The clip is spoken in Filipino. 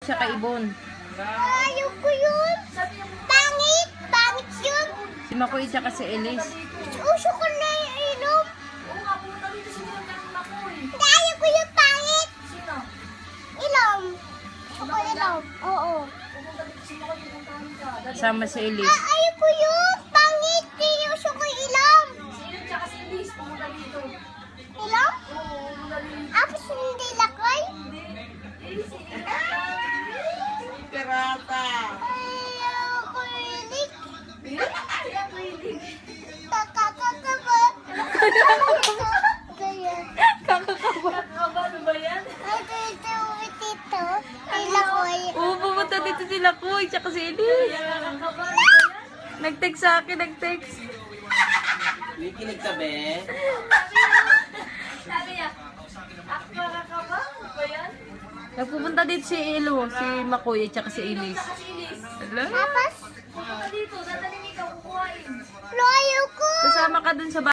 tsaka Ibon. Ayaw ko yun. Pangit. Pangit yun. Si Makoy tsaka si Elise. Uso ko na yung ilong. Hindi, ayaw ko yung pangit. Ilong. Gusto ko ilong. Oo. Sama si Elise. Ayaw ko yun. Pangit. Gusto ko ilong. Ilong? Apos hindi lakay? Karata. Ayaw ko ilik. Kakakakaba. Ganyan. Ay, dito, dito. Ilakoy. Oo, pumunta dito sila Koy tsaka si Elise. Nag-text sa akin, nag-text. May kinig ka, be? Nagpupunta dito si Elo, si Makoy tsaka si Elise. Hala? Tapos? Lo, ayaw ko. Kasama ka dun sa